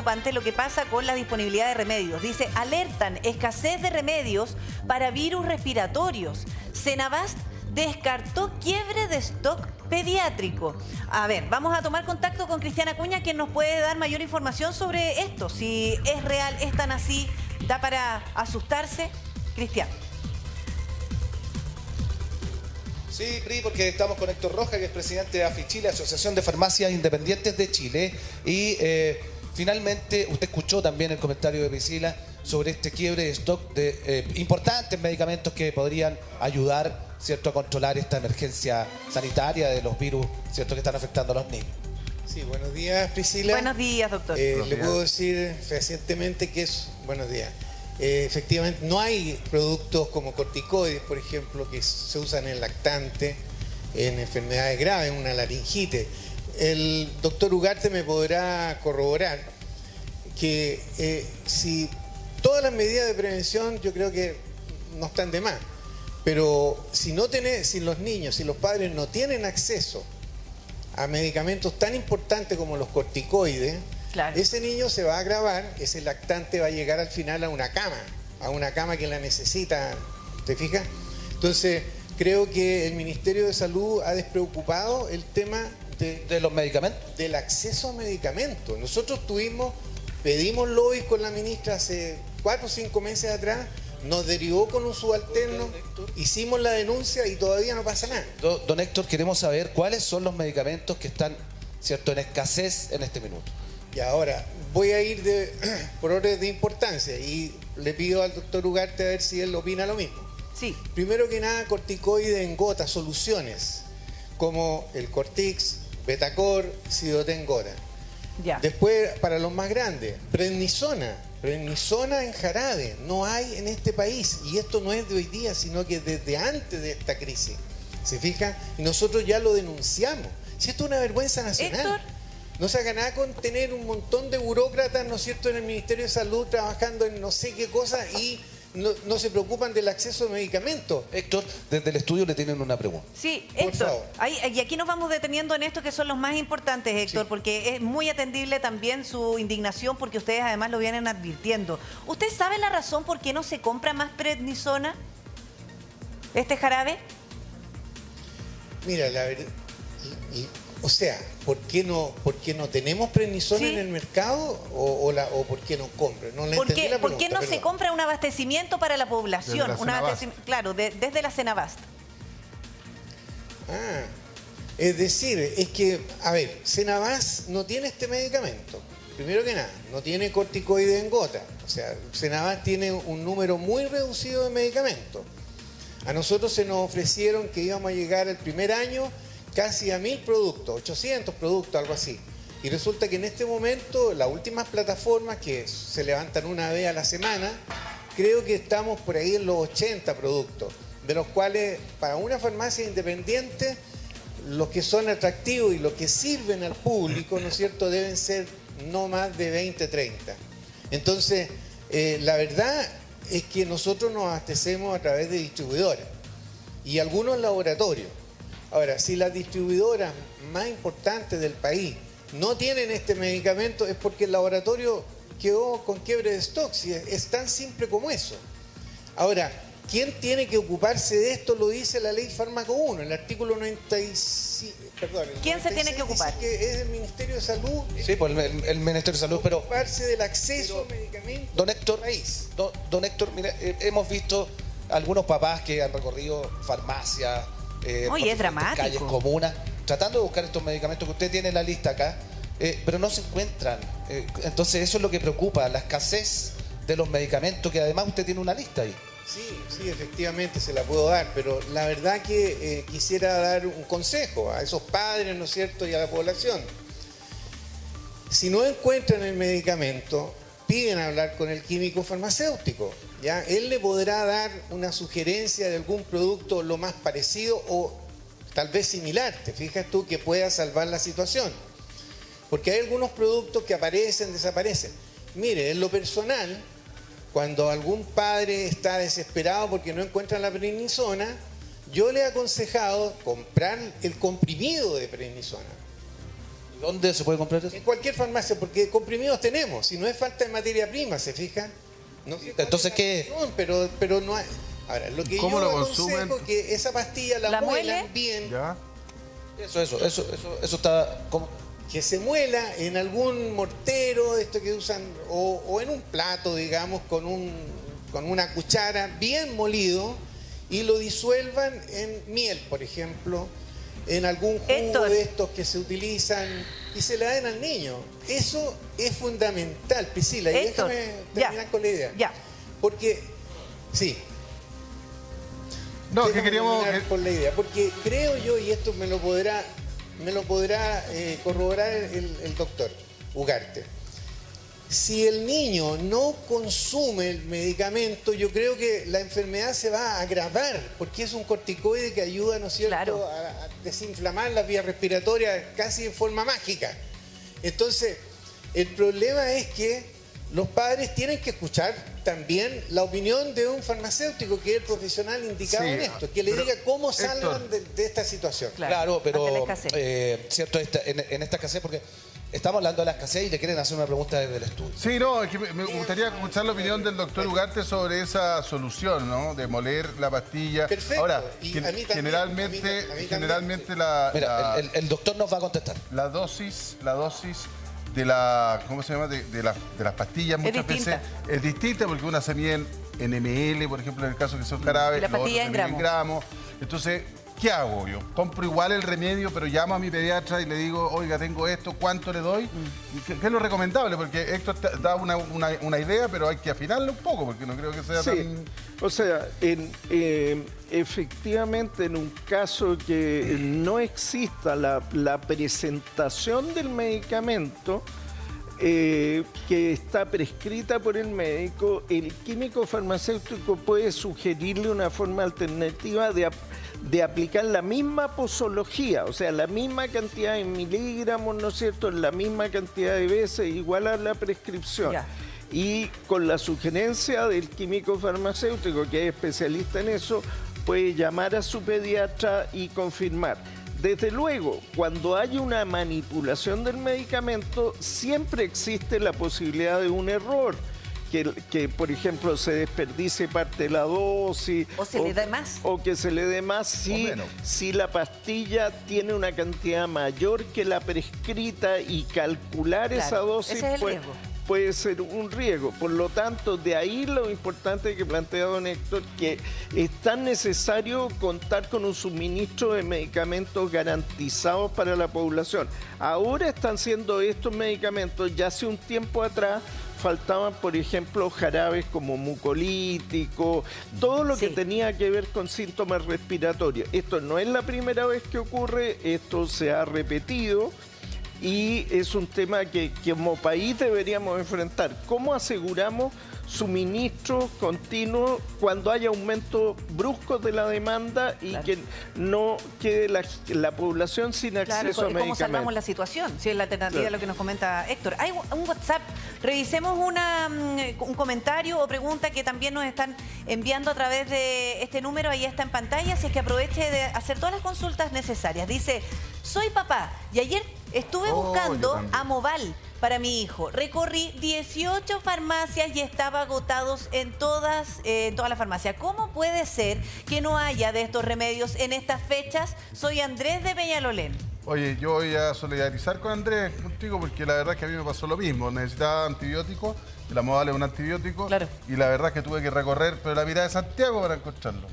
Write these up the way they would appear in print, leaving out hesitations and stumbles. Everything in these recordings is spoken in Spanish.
preocupante lo que pasa con la disponibilidad de remedios. Dice, alertan escasez de remedios para virus respiratorios. Senabast descartó quiebre de stock pediátrico. A ver, vamos a tomar contacto con Cristiana Acuña, quien nos puede dar mayor información sobre esto. Si es real, es tan así, da para asustarse. Cristian. Sí, Pri, porque estamos con Héctor Rojas, que es presidente de AFICHILE, Asociación de Farmacias Independientes de Chile. Y finalmente, usted escuchó también el comentario de Priscila sobre este quiebre de stock de importantes medicamentos que podrían ayudar, ¿cierto?, a controlar esta emergencia sanitaria de los virus, ¿cierto?, que están afectando a los niños. Sí, buenos días, Priscila. Buenos días, doctor. Le puedo decir fehacientemente que es... Buenos días. Efectivamente, no hay productos como corticoides, por ejemplo, que se usan en lactante, en enfermedades graves, en una laringite. El doctor Ugarte me podrá corroborar que si todas las medidas de prevención yo creo que no están de más, pero si los niños, si los padres no tienen acceso a medicamentos tan importantes como los corticoides, claro, ese niño se va a agravar, ese lactante va a llegar al final a una cama que la necesita, ¿te fijas? Entonces, creo que el Ministerio de Salud ha despreocupado el tema de los medicamentos, del acceso a medicamentos. Nosotros pedimos lobbies con la ministra hace 4 o 5 meses atrás, nos derivó con un subalterno, hicimos la denuncia y todavía no pasa nada. Don Héctor, queremos saber cuáles son los medicamentos que están, ¿cierto?, en escasez en este minuto. Y ahora voy a ir por orden de importancia y le pido al doctor Ugarte a ver si él opina lo mismo. Sí. Primero que nada, corticoides en gotas, soluciones, como el Cortix, Betacor, Sidoten gota. Ya. Después, para los más grandes, prednisona en jarabe. No hay en este país. Y esto no es de hoy día, sino que desde antes de esta crisis. ¿Se fija? Y nosotros ya lo denunciamos. Si esto es una vergüenza nacional. Héctor. No se haga nada con tener un montón de burócratas, ¿no es cierto?, en el Ministerio de Salud trabajando en no sé qué cosa y no se preocupan del acceso a medicamentos. Héctor, desde el estudio le tienen una pregunta. Sí, Por Héctor, favor. y aquí nos vamos deteniendo en estos que son los más importantes, Héctor, Sí, porque es muy atendible también su indignación, porque ustedes además lo vienen advirtiendo. ¿Usted sabe la razón por qué no se compra más prednisona, este jarabe? Mira, la verdad, o sea, ¿por qué no tenemos prednisona Sí. en el mercado o por qué no compran? No le entendí la ¿Por qué pregunta, no se compra un abastecimiento para la población? Desde la Senabast. Claro, desde la Senabast. Ah, es decir, es que, a ver, Senabast no tiene este medicamento. Primero que nada, no tiene corticoide en gota. O sea, Senabast tiene un número muy reducido de medicamentos. A nosotros se nos ofrecieron que íbamos a llegar el primer año casi a 1000 productos, 800 productos, algo así. Y resulta que en este momento, las últimas plataformas que se levantan una vez a la semana, creo que estamos por ahí en los 80 productos, de los cuales para una farmacia independiente, los que son atractivos y los que sirven al público, ¿no es cierto?, deben ser no más de 20, 30. Entonces, la verdad es que nosotros nos abastecemos a través de distribuidores y algunos laboratorios. Ahora, si las distribuidoras más importantes del país no tienen este medicamento, es porque el laboratorio quedó con quiebre de stock. Si es tan simple como eso. Ahora, ¿quién tiene que ocuparse de esto? Lo dice la ley Fármaco 1, el artículo 95. Perdón, ¿Quién se tiene que ocupar? Dice que es el Ministerio de Salud. Sí, pues el Ministerio de Salud, pero... Ocuparse del acceso a medicamentos. Don Héctor, don Héctor, mira, hemos visto algunos papás que han recorrido farmacias, Oye, es dramático. calles, comunas, tratando de buscar estos medicamentos que usted tiene en la lista acá, pero no se encuentran. Entonces eso es lo que preocupa, la escasez de los medicamentos, que además usted tiene una lista ahí. Sí, efectivamente se la puedo dar, pero la verdad que quisiera dar un consejo a esos padres, ¿no es cierto?, y a la población. Si no encuentran el medicamento, piden hablar con el químico farmacéutico. ¿Ya? Él le podrá dar una sugerencia de algún producto lo más parecido o tal vez similar, te fijas tú, que pueda salvar la situación. Porque hay algunos productos que aparecen, desaparecen. Mire, en lo personal, cuando algún padre está desesperado porque no encuentra la prednisona, yo le he aconsejado comprar el comprimido de prednisona. ¿Dónde se puede comprar eso? En cualquier farmacia, porque comprimidos tenemos, si no es falta de materia prima, ¿se fijan? No sé Entonces, ¿qué? Pero no hay. Ahora, lo que ¿Cómo yo lo aconsejo consumen? es que esa pastilla la ¿La muelan muele? bien, ¿Ya? Eso está como... que se muela en algún mortero, esto que usan, o en un plato, digamos, con una cuchara bien molido, y lo disuelvan en miel, por ejemplo, en algún jugo Héctor. de estos que se utilizan, y se la den al niño. Eso es fundamental, Priscila, y Héctor, déjame ya. terminar con la idea. Ya. Porque, sí. No, que Déjame queríamos... terminar con la idea, porque creo yo, y esto me lo podrá corroborar el doctor Ugarte. Si el niño no consume el medicamento, yo creo que la enfermedad se va a agravar, porque es un corticoide que ayuda, ¿no es cierto?, Claro. a desinflamar las vías respiratorias casi en forma mágica. Entonces, el problema es que los padres tienen que escuchar también la opinión de un farmacéutico, que es el profesional indicado Sí, en esto, que le pero, diga cómo Héctor, salgan de esta situación. Claro, Claro, pero ante la escasez. cierto, en esta escasez, porque estamos hablando de la escasez y le quieren hacer una pregunta desde el estudio. Sí, no, es que me gustaría escuchar la opinión del doctor Ugarte sobre esa solución, ¿no? De moler la pastilla. Perfecto. Ahora, Y a mí también, generalmente, a mí también, generalmente sí. Mira, el doctor nos va a contestar. la dosis de la, ¿cómo se llama? De las pastillas muchas veces es distinta, porque una se mide en ml, por ejemplo, en el caso que son carabes, Y la los otros pastilla se en miden gramos. Entonces, ¿qué hago yo? Compro igual el remedio, pero llamo a mi pediatra y le digo, oiga, tengo esto, ¿cuánto le doy? ¿Qué es lo recomendable? Porque Héctor da una idea, pero hay que afinarlo un poco, porque no creo que sea Sí, tan... o sea, efectivamente en un caso que no exista la presentación del medicamento que está prescrita por el médico, el químico farmacéutico puede sugerirle una forma alternativa de aplicar la misma posología, o sea, la misma cantidad de miligramos, ¿no es cierto?, la misma cantidad de veces, igual a la prescripción. Ya. Y con la sugerencia del químico farmacéutico, que es especialista en eso, puede llamar a su pediatra y confirmar. Desde luego, cuando hay una manipulación del medicamento, siempre existe la posibilidad de un error. Que, por ejemplo, se desperdicie parte de la dosis. O se le dé más. O que se le dé más menos. si la pastilla tiene una cantidad mayor que la prescrita, y calcular Claro, esa dosis ese es el riesgo. puede ser un riesgo. Por lo tanto, de ahí lo importante que plantea don Héctor, que es tan necesario contar con un suministro de medicamentos garantizados para la población. Ahora están siendo estos medicamentos, ya hace un tiempo atrás faltaban, por ejemplo, jarabes como mucolíticos, todo lo que Sí. tenía que ver con síntomas respiratorios. Esto no es la primera vez que ocurre, esto se ha repetido. Y es un tema que como país deberíamos enfrentar. ¿Cómo aseguramos suministro continuo cuando haya aumentos bruscos de la demanda y Claro. que no quede la población sin Claro, acceso a ¿cómo salvamos medicamentos? la situación? Si es la alternativa Claro. a lo que nos comenta Héctor. Hay un WhatsApp. Revisemos un comentario o pregunta que también nos están enviando a través de este número. Ahí está en pantalla. Si es que aproveche de hacer todas las consultas necesarias. Dice, soy papá y ayer estuve buscando yo también. Amoval para mi hijo. Recorrí 18 farmacias y estaba agotados en todas las farmacias. ¿Cómo puede ser que no haya de estos remedios en estas fechas? Soy Andrés de Peñalolén. Oye, yo voy a solidarizar con Andrés, contigo, porque la verdad es que a mí me pasó lo mismo. Necesitaba antibióticos, la Amoval es un antibiótico, Claro. y la verdad es que tuve que recorrer pero la mitad de Santiago para encontrarlo.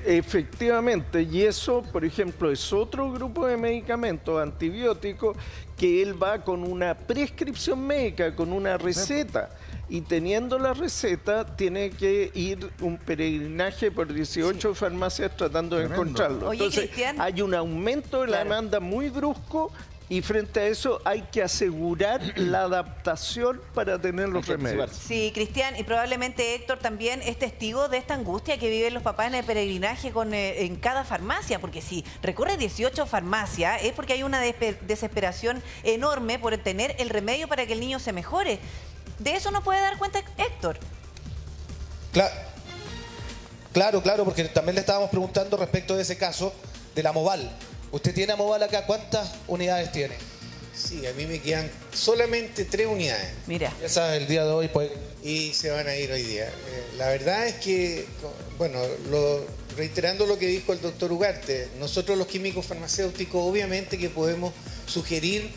Efectivamente, y eso, por ejemplo, es otro grupo de medicamentos antibióticos que él va con una prescripción médica, con una receta. Y teniendo la receta, tiene que ir un peregrinaje por 18 farmacias tratando de Tremendo. encontrarlo. Oye, Entonces, Cristian. hay un aumento de la Claro. demanda muy brusco, y frente a eso hay que asegurar la adaptación para tener los remedios. Sí, Cristian, y probablemente Héctor también es testigo de esta angustia que viven los papás en el peregrinaje en cada farmacia, porque si recorre 18 farmacias es porque hay una desesperación enorme por tener el remedio para que el niño se mejore. De eso nos puede dar cuenta Héctor. Claro, porque también le estábamos preguntando respecto de ese caso de la Amoval. ¿Usted tiene Amoval acá? ¿Cuántas unidades tiene? Sí, a mí me quedan solamente 3 unidades. Mira. Esa es el día de hoy, pues. Y se van a ir hoy día. La verdad es que, bueno, reiterando lo que dijo el doctor Ugarte, nosotros los químicos farmacéuticos obviamente que podemos sugerir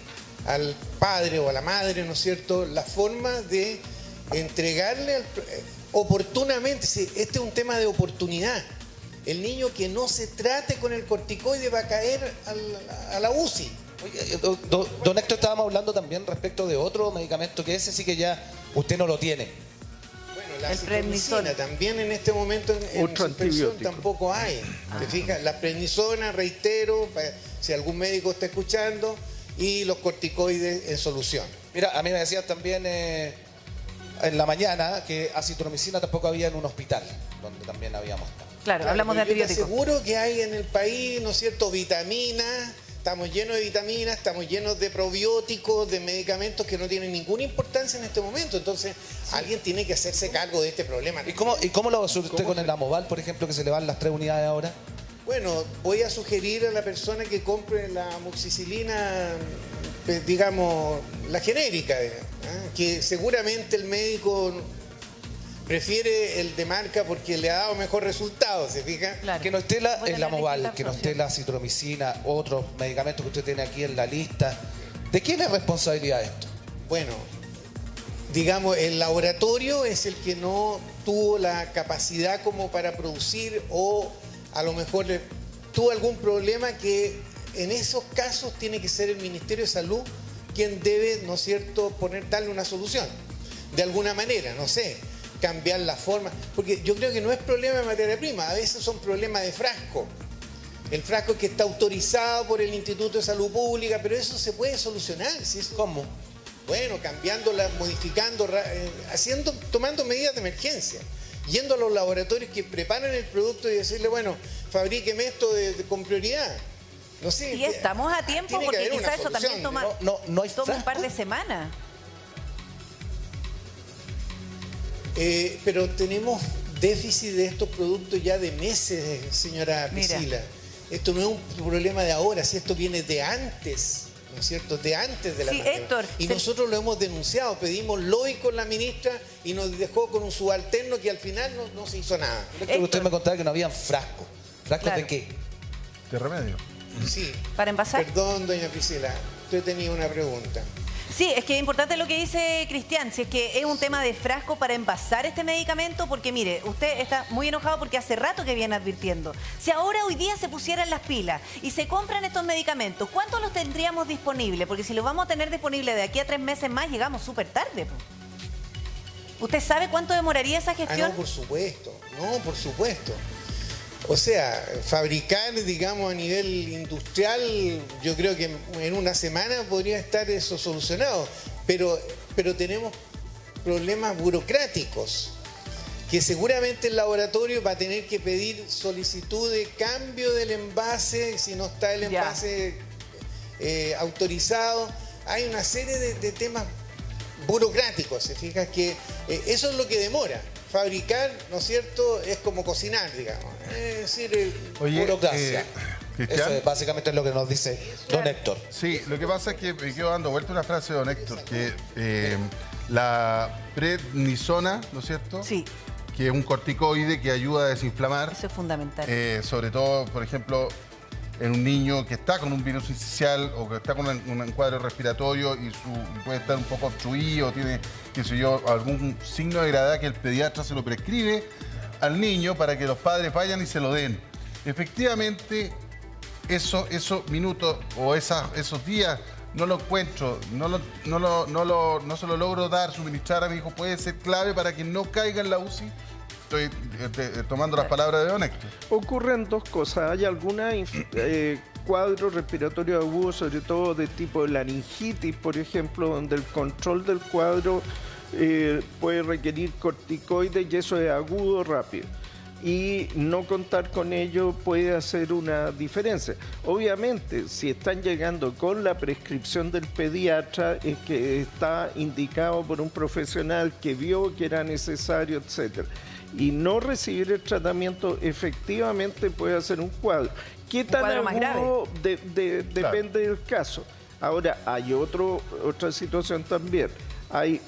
al padre o a la madre, ¿no es cierto?, la forma de entregarle oportunamente. Este es un tema de oportunidad. El niño que no se trate con el corticoide va a caer a la UCI. Oye, don Héctor, estábamos hablando también respecto de otro medicamento que ese sí que ya usted no lo tiene. Bueno, la El citromicina prednisona. también en este momento en Otro suspensión antibiótico. tampoco hay. ¿Te fijas? La prednisona, reitero, si algún médico está escuchando, y los corticoides en solución. Mira, a mí me decían también en la mañana que acitromicina tampoco había en un hospital, donde también habíamos estado. Claro, hablamos de Yo te antibióticos. aseguro que hay en el país, ¿no es cierto?, vitaminas. Estamos llenos de vitaminas, estamos llenos de probióticos, de medicamentos que no tienen ninguna importancia en este momento. Entonces, alguien tiene que hacerse cargo de este problema. ¿Y cómo lo va a hacer usted con el Amoval, por ejemplo, que se le van las 3 unidades ahora? Bueno, voy a sugerir a la persona que compre la amoxicilina, digamos, la genérica, que seguramente el médico prefiere el de marca porque le ha dado mejor resultado, ¿se fija? Claro. Que no esté Bueno, el las Amoval, distintas que no esté opciones. la citromicina, otros medicamentos que usted tiene aquí en la lista. ¿De quién es responsabilidad esto? Bueno, digamos, el laboratorio es el que no tuvo la capacidad como para producir o a lo mejor tuvo algún problema que en esos casos tiene que ser el Ministerio de Salud quien debe, ¿no es cierto?, darle una solución. De alguna manera, no sé, cambiar la forma. Porque yo creo que no es problema de materia prima, a veces son problemas de frasco. El frasco que está autorizado por el Instituto de Salud Pública, pero eso se puede solucionar. ¿Sí? ¿Cómo? Bueno, cambiándola, modificando, tomando medidas de emergencia. Yendo a los laboratorios que preparan el producto y decirle, bueno, fabríqueme esto con prioridad. No sé. Y estamos a tiempo tiene que porque haber una quizás eso también solución. toma, No hay toma un par de frasco. semanas. Pero tenemos déficit de estos productos ya de meses, señora Mira. Priscila. Esto no es un problema de ahora, si esto viene de antes, ¿no es cierto? De antes de la Sí, pandemia. Héctor, Y nosotros lo hemos denunciado, pedimos lobby con la ministra y nos dejó con un subalterno que al final no se hizo nada. Héctor, usted me contaba que no habían frascos. ¿Frascos Claro. de qué? De remedio. Sí. ¿Para envasar? Perdón, doña Priscila, usted tenía una pregunta. Sí, es que es importante lo que dice Cristian, si es que es un tema de frasco para envasar este medicamento, porque mire, usted está muy enojado porque hace rato que viene advirtiendo. Si ahora hoy día se pusieran las pilas y se compran estos medicamentos, ¿cuántos los tendríamos disponibles? Porque si los vamos a tener disponibles de aquí a 3 meses más, llegamos súper tarde. ¿Usted sabe cuánto demoraría esa gestión? No, por supuesto, por supuesto. O sea, fabricar, digamos, a nivel industrial, yo creo que en una semana podría estar eso solucionado. Pero tenemos problemas burocráticos, que seguramente el laboratorio va a tener que pedir solicitud de cambio del envase, si no está el Ya. envase autorizado. Hay una serie de temas burocráticos, se fija que eso es lo que demora. Fabricar, ¿no es cierto?, es como cocinar, digamos. Es decir, Oye, burocracia. Cristian. Eso es básicamente lo que nos dice don Héctor. Sí, lo que pasa es que me quedo dando vuelta una frase de don Héctor, que la prednisona, ¿no es cierto? Sí, Que es un corticoide que ayuda a desinflamar, eso es fundamental. sobre todo, por ejemplo, en un niño que está con un virus sincicial o que está con un cuadro respiratorio y puede estar un poco obstruido, tiene, qué sé yo, algún signo de gravedad que el pediatra se lo prescribe al niño para que los padres vayan y se lo den. Efectivamente, esos minutos o esos días no lo encuentro, no se lo logro suministrar a mi hijo. Puede ser clave para que no caiga en la UCI. Estoy tomando las palabras de don Héctor. Ocurren dos cosas. Hay algunos cuadros respiratorios agudos, sobre todo de tipo laringitis, por ejemplo, donde el control del cuadro puede requerir corticoides y eso es agudo rápido. Y no contar con ello puede hacer una diferencia. Obviamente, si están llegando con la prescripción del pediatra, es que está indicado por un profesional que vio que era necesario, etcétera. Y no recibir el tratamiento efectivamente puede hacer un cuadro. ¿Qué tan cuadro más agudo? Depende del caso. Ahora, hay otra situación también. Hay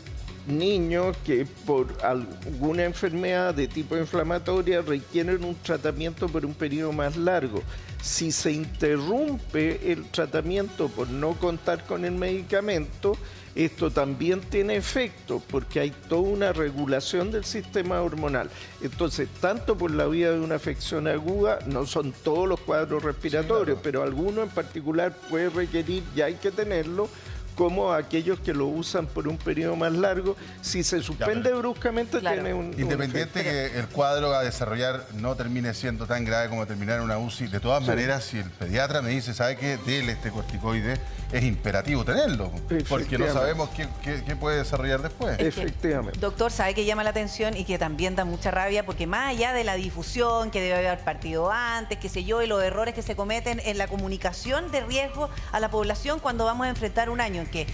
niños que por alguna enfermedad de tipo inflamatoria requieren un tratamiento por un periodo más largo. Si se interrumpe el tratamiento por no contar con el medicamento, esto también tiene efecto porque hay toda una regulación del sistema hormonal. Entonces, tanto por la vía de una afección aguda, no son todos los cuadros respiratorios, sí, claro, pero alguno en particular puede requerir, y hay que tenerlo, como aquellos que lo usan por un periodo más largo. Si se suspende bruscamente, claro, tiene un independiente que el cuadro a desarrollar no termine siendo tan grave como terminar en una UCI, de todas maneras, si el pediatra me dice, ¿sabe qué? Dele este corticoide, es imperativo tenerlo, porque no sabemos qué puede desarrollar después. Efectivamente. Doctor, sabe que llama la atención y que también da mucha rabia, porque más allá de la difusión, que debe haber partido antes, qué sé yo, y los errores que se cometen en la comunicación de riesgo a la población cuando vamos a enfrentar un año en que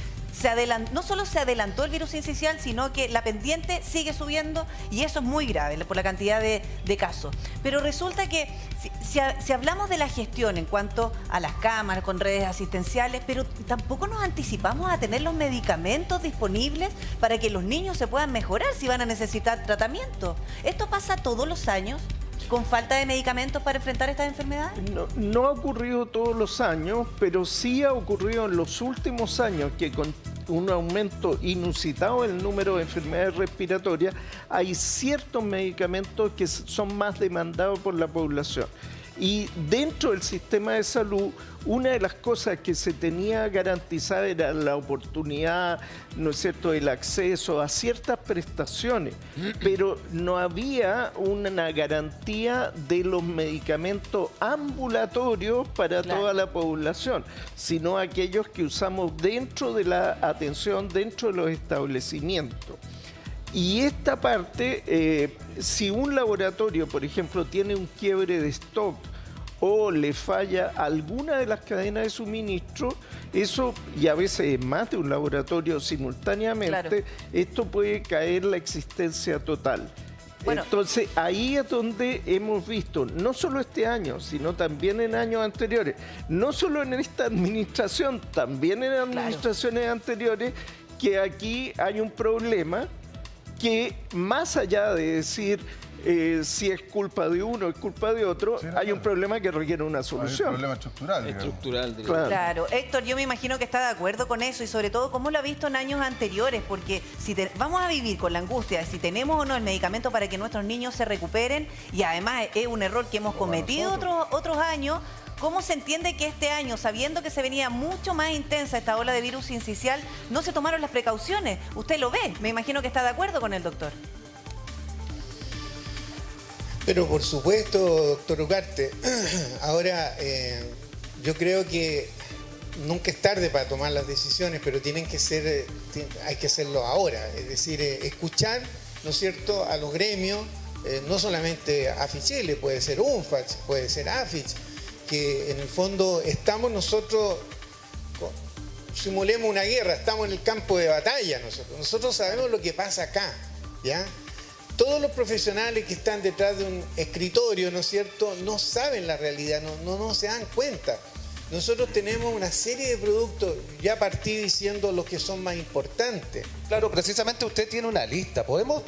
no solo se adelantó el virus sincicial, sino que la pendiente sigue subiendo, y eso es muy grave por la cantidad de casos. Pero resulta que si hablamos de la gestión en cuanto a las cámaras con redes asistenciales, pero tampoco nos anticipamos a tener los medicamentos disponibles para que los niños se puedan mejorar si van a necesitar tratamiento. ¿Esto pasa todos los años con falta de medicamentos para enfrentar estas enfermedades? No ha ocurrido todos los años, pero sí ha ocurrido en los últimos años que con un aumento inusitado en el número de enfermedades respiratorias, hay ciertos medicamentos que son más demandados por la población. Y dentro del sistema de salud, una de las cosas que se tenía garantizada era la oportunidad, ¿no es cierto?, el acceso a ciertas prestaciones, pero no había una garantía de los medicamentos ambulatorios para toda la población, sino aquellos que usamos dentro de la atención, dentro de los establecimientos. Y esta parte, si un laboratorio, por ejemplo, tiene un quiebre de stock o le falla alguna de las cadenas de suministro, eso, y a veces más de un laboratorio simultáneamente, claro, esto puede caer la existencia total. Bueno, entonces, ahí es donde hemos visto, no solo este año, sino también en años anteriores, no solo en esta administración, también en administraciones anteriores, que aquí hay un problema que, más allá de decir si es culpa de uno o es culpa de otro, hay un problema que requiere una solución. Hay un problema estructural. Claro. Héctor, yo me imagino que está de acuerdo con eso, y sobre todo cómo lo ha visto en años anteriores, porque si vamos a vivir con la angustia de si tenemos o no el medicamento para que nuestros niños se recuperen, y además es un error que hemos cometido otros años. ¿Cómo se entiende que este año, sabiendo que se venía mucho más intensa esta ola de virus sincicial, no se tomaron las precauciones? Usted lo ve, me imagino que está de acuerdo con el doctor. Pero por supuesto, doctor Ugarte, ahora yo creo que nunca es tarde para tomar las decisiones, pero hay que hacerlo ahora, es decir, escuchar, ¿no es cierto?, a los gremios, no solamente AFI-Chile, puede ser UNFACH, puede ser AFICH, que en el fondo estamos nosotros, simulemos una guerra, estamos en el campo de batalla nosotros sabemos lo que pasa acá, ¿ya? Todos los profesionales que están detrás de un escritorio, ¿no es cierto?, no saben la realidad, no se dan cuenta. Nosotros tenemos una serie de productos, ya partí diciendo los que son más importantes. Claro, precisamente usted tiene una lista, ¿podemos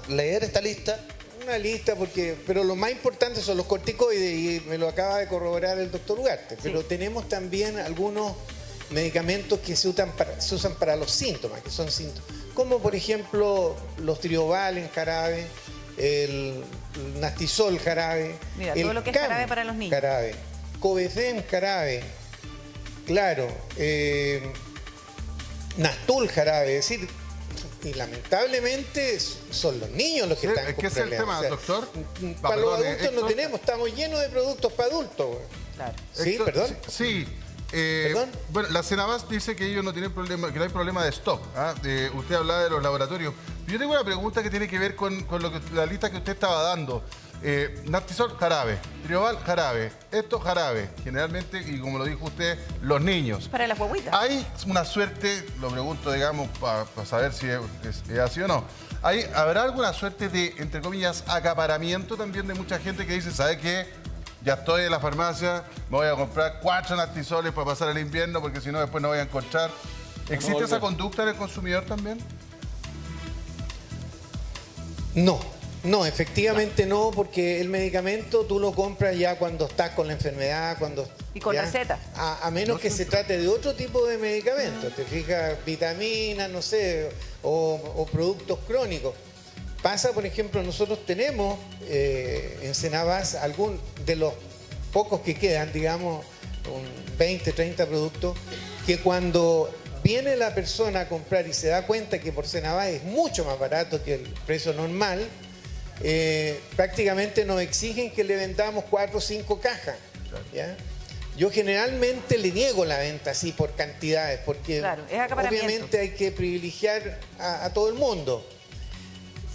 leer esta lista? Una lista, pero lo más importante son los corticoides, y me lo acaba de corroborar el doctor Ugarte, pero tenemos también algunos medicamentos que se usan para los síntomas, que son síntomas, como por ejemplo los Trioval en jarabe, el Nastisol jarabe, mira, todo lo que es jarabe para los niños, jarabe, Covefem jarabe, claro, Nastul jarabe, es decir, y lamentablemente son los niños los que están con problemas. ¿Qué es el tema, doctor? Para los adultos no tenemos, estamos llenos de productos para adultos. Claro. ¿Sí? Héctor, ¿Perdón? Sí. Bueno, la Cenabast dice que ellos no tienen problema, que no hay problema de stock. Usted hablaba de los laboratorios. Yo tengo una pregunta que tiene que ver con la lista que usted estaba dando. Nastisol, jarabe. Trioval, jarabe. Esto, jarabe. Generalmente, y como lo dijo usted, los niños. Para las guaguitas. Hay una suerte, lo pregunto, digamos, para saber si es así o no. ¿Habrá alguna suerte de, entre comillas, acaparamiento también de mucha gente que dice, ¿sabe qué? ya estoy en la farmacia, me voy a comprar 4 Nartisoles para pasar el invierno, porque si no después no voy a encontrar. ¿Existe esa conducta del consumidor también? No, efectivamente no, porque el medicamento tú lo compras ya cuando estás con la enfermedad, y con ya, receta. A menos que se trate de otro tipo de medicamentos, te fijas, vitaminas, no sé, o productos crónicos. Pasa, por ejemplo, nosotros tenemos en Cenabás algún de los pocos que quedan, digamos, 20, 30 productos, que cuando viene la persona a comprar y se da cuenta que por Cenabás es mucho más barato que el precio normal, prácticamente nos exigen que le vendamos 4 o 5 cajas. ¿Ya? Yo generalmente le niego la venta así por cantidades, porque claro, es acaparamiento. obviamente hay que privilegiar a todo el mundo.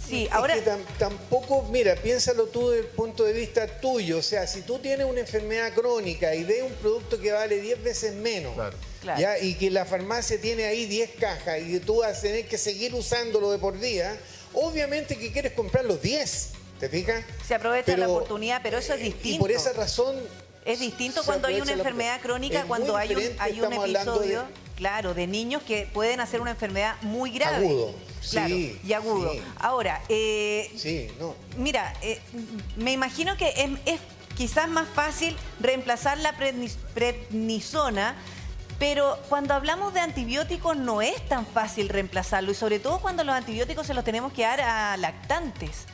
Sí, ahora... Es que tampoco, mira, piénsalo tú desde el punto de vista tuyo. O sea, si tú tienes una enfermedad crónica y ves un producto que vale 10 veces menos, Claro. ¿ya? Y que la farmacia tiene ahí 10 cajas y que tú vas a tener que seguir usándolo de por día, obviamente que quieres comprar los 10, ¿te fijas? Se aprovecha la oportunidad, pero eso es distinto. Y por esa razón... Es distinto cuando hay una enfermedad crónica, cuando hay un episodio, claro, de niños que pueden hacer una enfermedad muy grave. Agudo. Claro, Sí, y agudo. sí. Ahora, Sí, no. mira, me imagino que es quizás más fácil reemplazar la prednisona, pero cuando hablamos de antibióticos no es tan fácil reemplazarlo, y sobre todo cuando los antibióticos se los tenemos que dar a lactantes.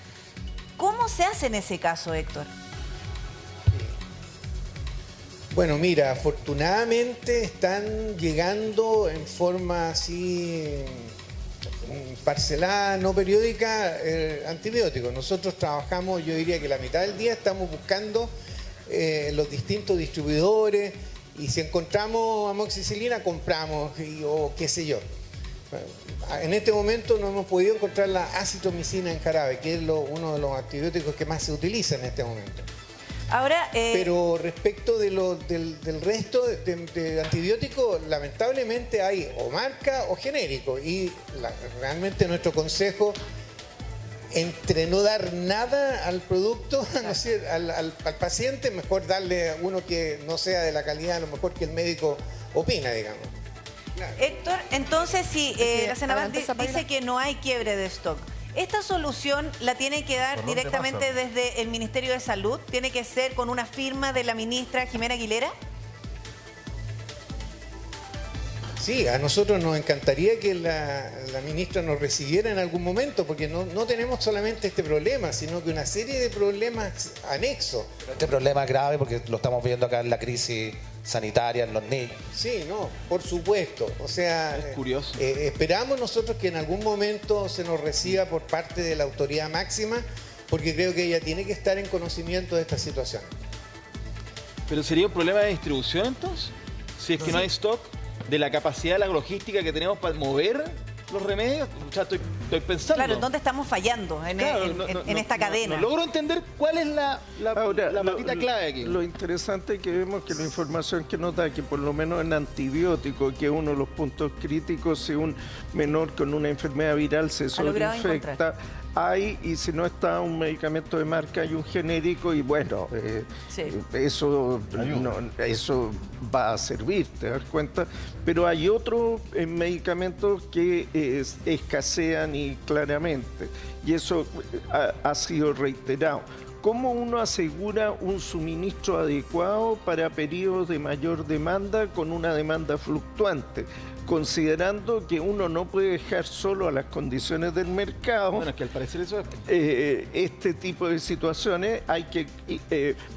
¿Cómo se hace en ese caso, Héctor? Bueno, mira, afortunadamente están llegando en forma así parcelada, no periódica, antibióticos. Nosotros trabajamos, yo diría que la mitad del día estamos buscando los distintos distribuidores, y si encontramos amoxicilina compramos, o qué sé yo. En este momento no hemos podido encontrar la acitromicina en jarabe, que es uno de los antibióticos que más se utiliza en este momento. Ahora, pero respecto de del resto de antibióticos, lamentablemente hay o marca o genérico. Y realmente nuestro consejo, entre no dar nada al producto, no sé, al paciente, mejor darle uno que no sea de la calidad a lo mejor que el médico opina, digamos. Claro. Héctor, entonces si la Cenabás dice que no hay quiebre de stock, ¿esta solución la tiene que dar directamente desde el Ministerio de Salud? ¿Tiene que ser con una firma de la ministra Jimena Aguilera? Sí, a nosotros nos encantaría que la ministra nos recibiera en algún momento, porque no tenemos solamente este problema, sino que una serie de problemas anexos. Este problema es grave porque lo estamos viendo acá en la crisis sanitaria, en los niños. Sí, no, por supuesto. O sea, es curioso. Esperamos nosotros que en algún momento se nos reciba por parte de la autoridad máxima, porque creo que ella tiene que estar en conocimiento de esta situación. ¿Pero sería un problema de distribución entonces? Si es que no hay stock, de la capacidad, la logística que tenemos para mover los remedios. O sea, estoy pensando. Claro, ¿dónde estamos fallando en esta cadena? No logro entender cuál es la maldita clave aquí. Lo interesante es que vemos que la información que nos da, que por lo menos en antibióticos, que es uno de los puntos críticos, si un menor con una enfermedad viral se sobreinfecta, hay, y si no está un medicamento de marca, hay un genérico, y bueno, eso va a servir, ¿te das cuenta? Pero hay otros medicamentos que escasean y claramente, y eso ha sido reiterado. ¿Cómo uno asegura un suministro adecuado para periodos de mayor demanda con una demanda fluctuante? Considerando que uno no puede dejar solo a las condiciones del mercado. Bueno, es que al parecer eso es... este tipo de situaciones hay que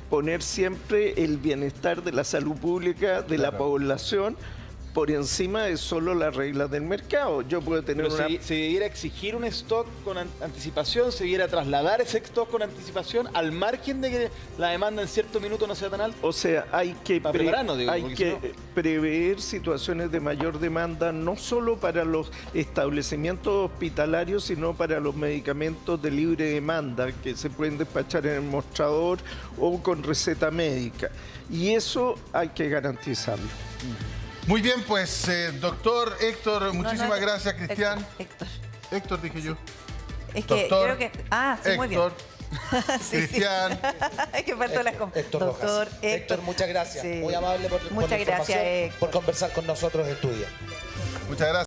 poner siempre el bienestar de la salud pública de la población por encima de solo las reglas del mercado. Yo puedo tener se debiera exigir un stock con anticipación, se debiera trasladar ese stock con anticipación al margen de que la demanda en cierto minuto no sea tan alta. O sea, hay que prever situaciones de mayor demanda, no solo para los establecimientos hospitalarios, sino para los medicamentos de libre demanda que se pueden despachar en el mostrador o con receta médica. Y eso hay que garantizarlo. Muy bien, pues, doctor Héctor, muchísimas gracias, Cristian. Héctor. Héctor, dije yo. Es que doctor creo que... Ah, sí, muy bien. Héctor Sí, Cristian. Es que faltó las Héctor Rojas. Héctor, muchas gracias. Sí. Muy amable por Muchas la información, gracias, Héctor. por conversar con nosotros en tu día. Muchas gracias.